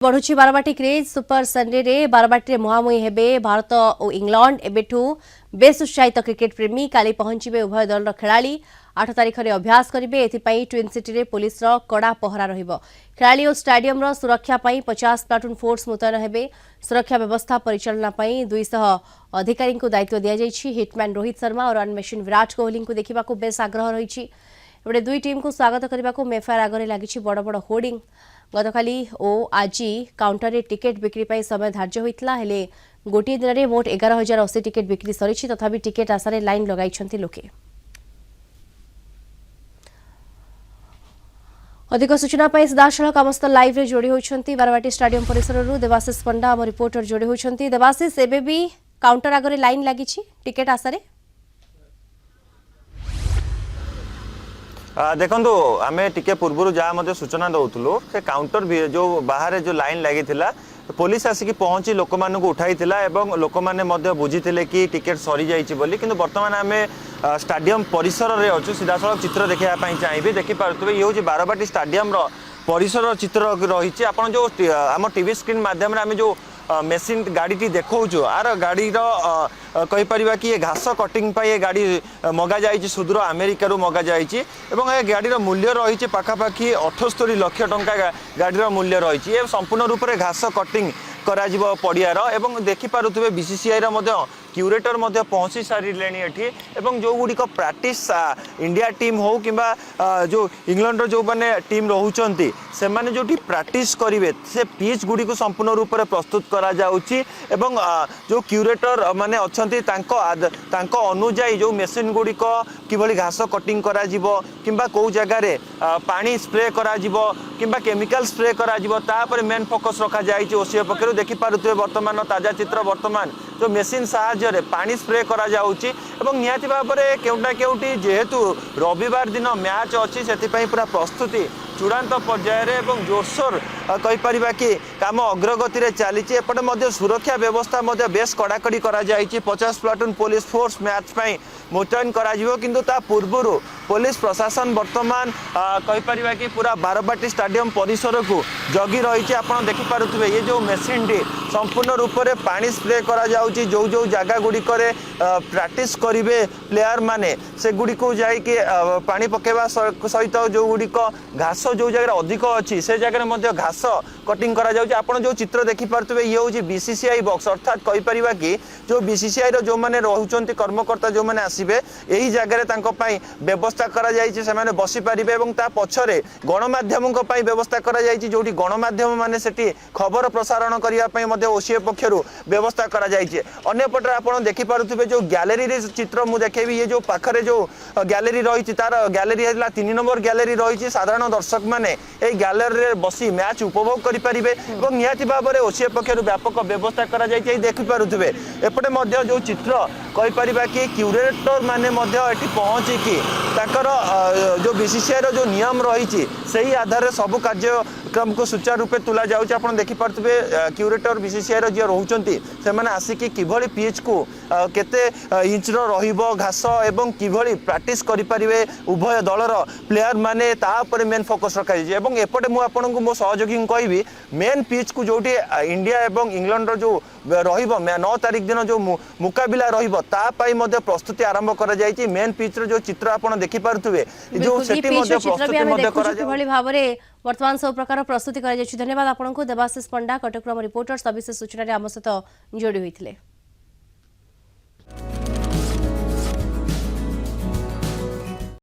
बढ़ुची Barabati craze super Sunday रे बारवाटी मुहांमुही हेबे भारत और इंग्लैंड एबेठू बेस उत्साहित क्रिकेट प्रेमी काली पहुंचे उभय दल खेलाड़ी 8 तारिख में अभ्यास करेंगे। एथिपाई ट्विन सिटी रे पुलिस कड़ा पहरा रहिबो। खेलाड़ी और स्टाडियम रो सुरक्षा पाई 50 प्लाटून फोर्स मुतयन हेबे। सुरक्षा व्यवस्था परिचालना पाई 200 अधिकारी को दायित्व दिया जायछि। हिटमैन रोहित शर्मा और रन मशीन विराट कोहली को देखा बेस आग्रह रही। एपटे दुई टीम को स्वागत करने को मेफायर आगे लगी बड़ बड़ होर्डिंग। गतकाली और आज काउंटर रे टिकेट बिक्री पर समय धार्य होता है। गोटे दिन में मोट 11,080 टिकेट बिक्री सरी तथापि टिकेट आशार लाइन लगाई लोके। अधिक सूचना सीधासल कामस्थ लाइव रे जोड़ी होती बारवाटी स्टाडियम परिसर देवाशीष पंडा आम रिपोर्टर जोड़ी होती। देवाशीष एबे भी काउंटर आगे लाइन लगी टिकेट आशार देखो आम टे पूर्व जहाँ सूचना दौलू से काउंटर भी जो बाहर जो लाइन लगी पुलिस आसिक पहुंची लोक मान उठाई लोक मैंने बुझी कि टिकेट सरी जाइए कि बर्तमान आम स्टाडियम परिसर में अच्छु सीधा सड़क चित्र देखापी चाहिए। देखिपे ये हूँ बारवाटी स्टाडियम परिसर चित्र रही। आप जो आम टीवी स्क्रीन माध्यम आम जो मेसीन गाड़ी देखा आर गाड़ी कहीपर कि घास कटिंग ये गाड़ी मगा जाइए सुदूर अमेरिका मगा जाइए। गाड़ी मूल्य रही पाखापाखि 78 लाख टंका गाड़ी मूल्य रही। संपूर्ण रूप से घास कटिंग करा पड़ियार एवं देखिपे बीसीसीआई क्यूरेटर पहुंची सारे जो गुड़िक प्रैक्टिस इंडिया टीम हो कि जो इंग्लैंड जो मैंने टीम रोचे से माने जो प्रैक्टिस करेंगे से पिच गुड़ी को संपूर्ण रूप से प्रस्तुत करा जाउची। जो क्यूरेटर माने अच्छा अनुजाई जो मेसीन गुड़िक किभली घास कटिंग करा किंबा कौ जगार पानी स्प्रे करा किंबा केमिकल स्प्रे करा मेन फोकस रखा जाइए। ओसीए पक्षर देखिपे बर्तमान ताजा चित्र बर्तमान जो मेसीन साहाय्य पानी स्प्रे करा जाउची एवं निहाती भाव में केउटा केउटी जेहेतु रविवार दिन मैच अच्छी से पूरा प्रस्तुति चूड़ांत पर्यायर एवं जोरसोर कहीपर कि काम अग्रगति चली। एपटे सुरक्षा व्यवस्था बेस कड़ाकड़ी करा 50 प्लाटून पुलिस फोर्स मैच पर मुतयन करा पूर्व पुलिस प्रशासन बर्तमान कहीपर कि पूरा बारवाटी स्टाडियम परिसर को जगी रही। आप देखिपे ये जो मेसीन टी संपूर्ण रूप से पानी स्प्रे करा जाउची जो जो जगह गुड़िक प्रैक्टिस करेंगे प्लेयर माने से गुड़ी को जाइए पानी पकेवा सहित जो गुड़िक घास जो जगह अधिक अच्छी से जगह घास कटिंग करा जाउची। आपण जो चित्र देखिपे ये हूँ बीसीसीआई बॉक्स अर्थात कहीपर कि जो बीसीसीआई जो मैंने रोचंती कर्मकर्ता जो मैंने आसबे यही जगह व्यवस्था करा जाइए से माने बसी पारिबे एवं ता पछरे गणमाध्यम व्यवस्था करा जाइए जो गणमाध्यम माने सेठी खबर प्रसारण करने ओसीए पक्षर व्यवस्था करा जाइए। अन्यपटे आप देखिपे जो गैलेरी चित्र मुझे देखेबी ये जो पाखरे जो गैलेरी रही तार गैलेरी 3 नंबर गैलेरी रही साधारण दर्शक मैंने गैलेरी बसी मैच उपभोग करेंगे और निहाती भाव में ओसीए पक्षर व्यापक व्यवस्था करा जाइए। देखिपे एपटे जो चित्र कहीपर कि क्यूरेटर माने पहुँचिकी जो बीसीसीआई जो नियम रही से आधार में सब कार्यक्रम को सुचारू रूपे तुला जाउची। आप देखिपे क्यूरेटर बीसीसीआई जी रोचंती से माने आसिकी किभली पिच को केते इंच रहिबो घास एवं किभली प्रैक्टिस करें उभय दलर प्लेयर माने तापर मेन फोकस रखा एवं एपटे मु आपनको मो सहयोगी कहबी मेन पिच को जोटी इंडिया एवं इंग्लैंड जो रहिबो 9 तारिख दिन जो मुकाबिला रहिबो ता पई मध्ये प्रस्तुति आरंभ करा जायछि। मेन पिच रो जो चित्र आपण देखि पारुथबे जो सेटी मध्ये प्रस्तुति मध्ये करा जाय भली भाव रे वर्तमान सब प्रकार प्रस्तुति करा जायछि। धन्यवाद आपनको देवाशीष पंडा कटक रिपोर्टर सविशेष सूचना रे आम सहित जोड़ी होइथिले।